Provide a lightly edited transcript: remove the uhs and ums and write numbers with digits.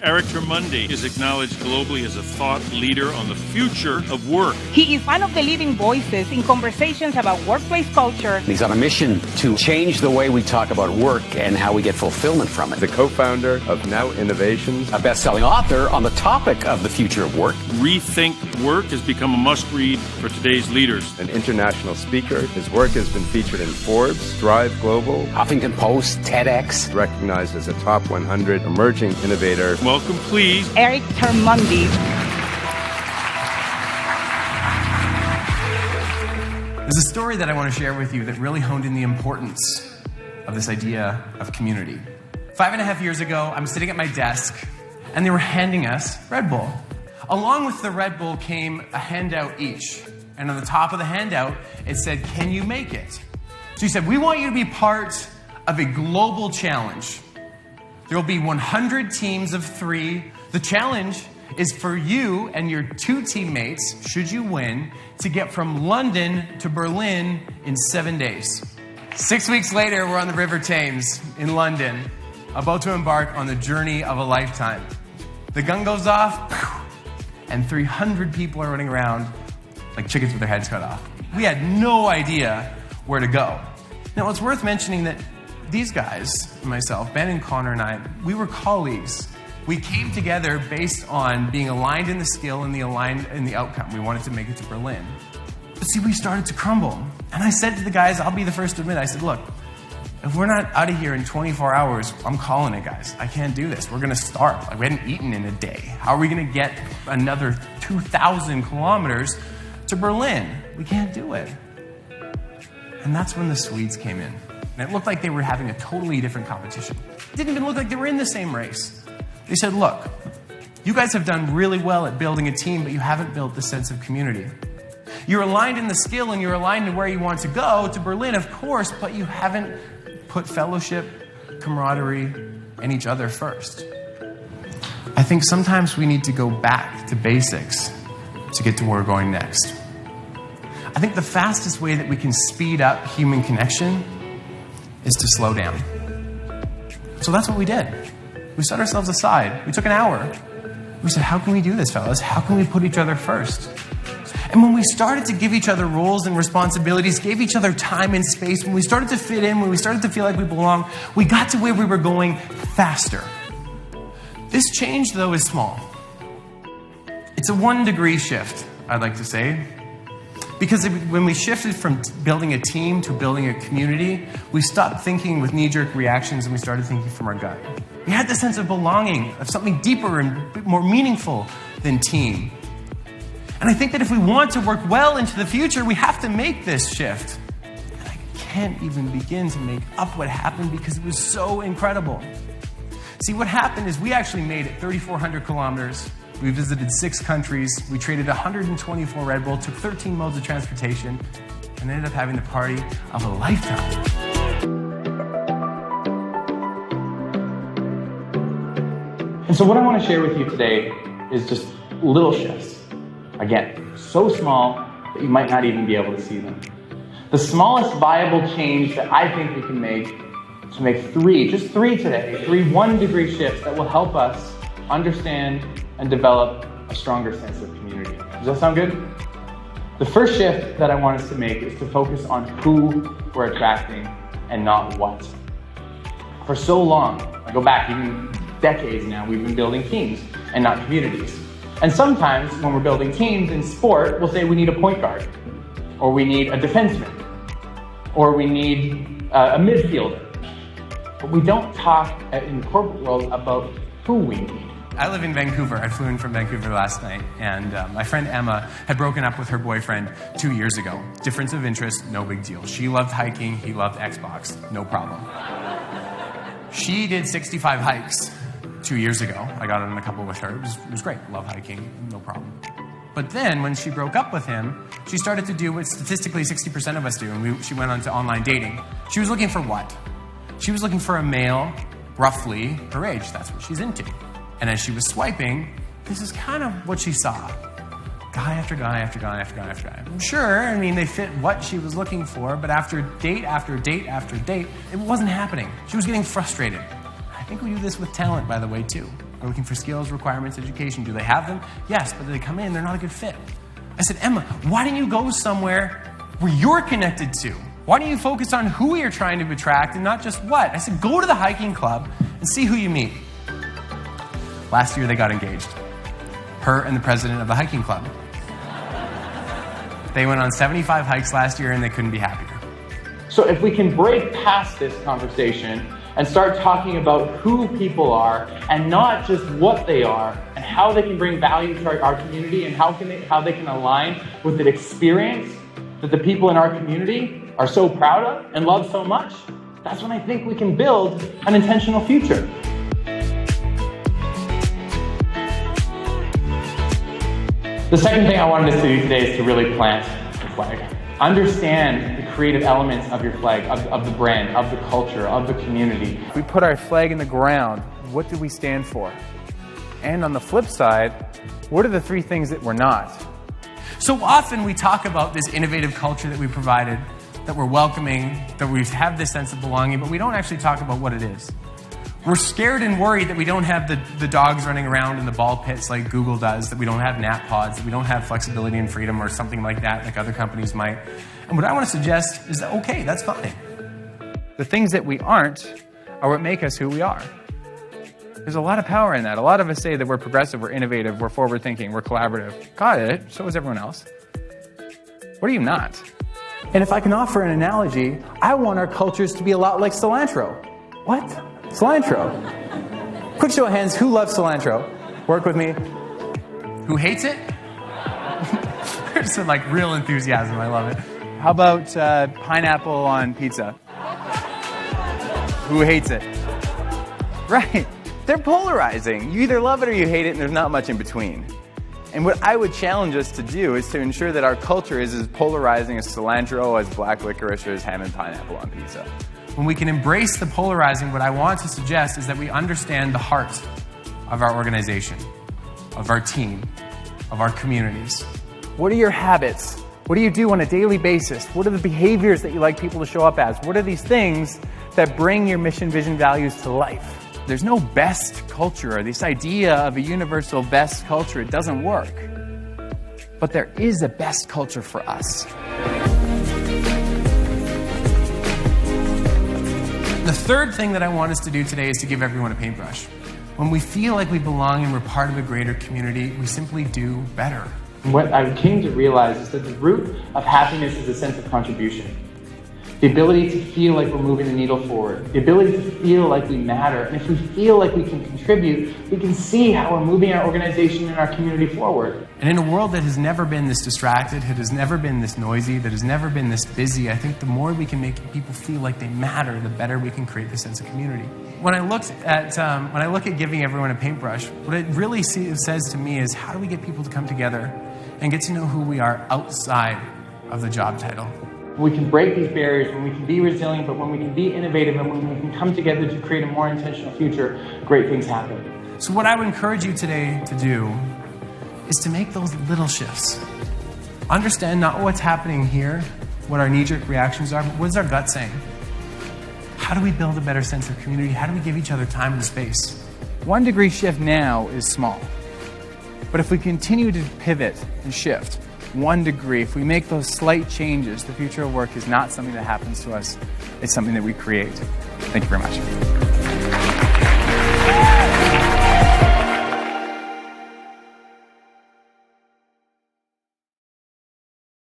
Eric Termuende is acknowledged globally as a thought leader on the future of work. He is one of the leading voices in conversations about workplace culture. He's on a mission to change the way we talk about work and how we get fulfillment from it. The co-founder of Now Innovations. A best-selling author on the topic of the future of work. Rethink Work has become a must-read for today's leaders. An international speaker. His work has been featured in Forbes, Drive Global, Huffington Post, TEDx. Recognized as a top 100 emerging innovator. Welcome, please, Eric Termuende. There's a story that I want to share with you that really honed in the importance of this idea of community. 5.5 years ago, I'm sitting at my desk, and they were handing us Red Bull. Along with the Red Bull came a handout each. And on the top of the handout, it said, "Can you make it?" So he said, "We want you to be part of a global challenge. There will be 100 teams of 3. The challenge is for you and your 2 teammates, should you win, to get from London to Berlin in 7 days." 6 weeks later, we're on the River Thames in London, about to embark on the journey of a lifetime. The gun goes off, and 300 people are running around like chickens with their heads cut off. We had no idea where to go. Now, it's worth mentioning that these guys, myself, Ben and Connor and I, we were colleagues. We came together based on being aligned in the skill and aligned in the outcome. We wanted to make it to Berlin. But see, we started to crumble. And I said to the guys, I'll be the first to admit, I said, look, if we're not out of here in 24 hours, I'm calling it, guys. I can't do this. We're going to starve. Like, we hadn't eaten in a day. How are we going to get another 2,000 kilometers to Berlin? We can't do it. And that's when the Swedes came in. And it looked like they were having a totally different competition. It didn't even look like they were in the same race. They said, look, you guys have done really well at building a team, but you haven't built the sense of community. You're aligned in the skill and you're aligned in where you want to go, to Berlin, of course, but you haven't put fellowship, camaraderie, and each other first. I think sometimes we need to go back to basics to get to where we're going next. I think the fastest way that we can speed up human connection is to slow down. So that's what we did. We set ourselves aside. We took an hour. We said, how can we do this, fellas? How can we put each other first? And when we started to give each other roles and responsibilities, gave each other time and space, when we started to fit in, when we started to feel like we belong, we got to where we were going faster. This change, though, is small. It's a 1-degree shift, I'd like to say. Because when we shifted from building a team to building a community, we stopped thinking with knee-jerk reactions and we started thinking from our gut. We had the sense of belonging, of something deeper and more meaningful than team. And I think that if we want to work well into the future, we have to make this shift. And I can't even begin to make up what happened because it was so incredible. See, what happened is we actually made it 3,400 kilometers. We visited 6 countries. We traded 124 Red Bull, took 13 modes of transportation, and ended up having the party of a lifetime. And so what I want to share with you today is just little shifts. Again, so small that you might not even be able to see them. The smallest viable change that I think we can make is to make 3, just 3 today, 3 1-degree shifts that will help us understand and develop a stronger sense of community. Does that sound good? The first shift that I want us to make is to focus on who we're attracting and not what. For so long, I go back even decades now, we've been building teams and not communities. And sometimes when we're building teams in sport, we'll say we need a point guard, or we need a defenseman, or we need a midfielder. But we don't talk in the corporate world about who we need. I live in Vancouver. I flew in from Vancouver last night, and my friend Emma had broken up with her boyfriend 2 years ago. Difference of interest, no big deal. She loved hiking, he loved Xbox, no problem. She did 65 hikes 2 years ago. I got on a couple with her. It was great. Love hiking, no problem. But then when she broke up with him, she started to do what statistically 60% of us do, and she went on to online dating. She was looking for what? She was looking for a male, roughly her age. That's what she's into. And as she was swiping, this is kind of what she saw. Guy after guy after guy after guy after guy. Sure, I mean, they fit what she was looking for, but after date after date after date, it wasn't happening. She was getting frustrated. I think we do this with talent, by the way, too. We're looking for skills, requirements, education. Do they have them? Yes, but they come in, they're not a good fit. I said, Emma, why don't you go somewhere where you're connected to? Why don't you focus on who you're trying to attract and not just what? I said, go to the hiking club and see who you meet. Last year, they got engaged. Her and the president of the hiking club. They went on 75 hikes last year and they couldn't be happier. So if we can break past this conversation and start talking about who people are and not just what they are and how they can bring value to our community and how they can align with the experience that the people in our community are so proud of and love so much, that's when I think we can build an intentional future. The second thing I wanted us to do today is to really plant the flag. Understand the creative elements of your flag, of the brand, of the culture, of the community. We put our flag in the ground. What do we stand for? And on the flip side, what are the three things that we're not? So often we talk about this innovative culture that we provided, that we're welcoming, that we have this sense of belonging, but we don't actually talk about what it is. We're scared and worried that we don't have the dogs running around in the ball pits like Google does, that we don't have nap pods, that we don't have flexibility and freedom or something like that, like other companies might. And what I want to suggest is that, okay, that's fine. The things that we aren't are what make us who we are. There's a lot of power in that. A lot of us say that we're progressive, we're innovative, we're forward-thinking, we're collaborative. Got it. So is everyone else. What are you not? And if I can offer an analogy, I want our cultures to be a lot like cilantro. What? Cilantro. Quick show of hands, who loves cilantro? Work with me. Who hates it? There's some like real enthusiasm, I love it. How about pineapple on pizza? Who hates it? Right. They're polarizing. You either love it or you hate it, and there's not much in between. And what I would challenge us to do is to ensure that our culture is as polarizing as cilantro, as black licorice, or as ham and pineapple on pizza. When we can embrace the polarizing, what I want to suggest is that we understand the heart of our organization, of our team, of our communities. What are your habits? What do you do on a daily basis? What are the behaviors that you like people to show up as? What are these things that bring your mission, vision, values to life? There's no best culture, or this idea of a universal best culture. It doesn't work. But there is a best culture for us. The third thing that I want us to do today is to give everyone a paintbrush. When we feel like we belong and we're part of a greater community, we simply do better. What I came to realize is that the root of happiness is a sense of contribution. The ability to feel like we're moving the needle forward. The ability to feel like we matter. And if we feel like we can contribute, we can see how we're moving our organization and our community forward. And in a world that has never been this distracted, that has never been this noisy, that has never been this busy, I think the more we can make people feel like they matter, the better we can create the sense of community. When I look at giving everyone a paintbrush, what it really says to me is, how do we get people to come together and get to know who we are outside of the job title? When we can break these barriers, when we can be resilient, but when we can be innovative, and when we can come together to create a more intentional future, great things happen. So what I would encourage you today to do is to make those little shifts. Understand not what's happening here, what our knee-jerk reactions are, but what is our gut saying? How do we build a better sense of community? How do we give each other time and space? 1 degree shift now is small. But if we continue to pivot and shift 1 degree, if we make those slight changes, the future of work is not something that happens to us. It's something that we create. Thank you very much.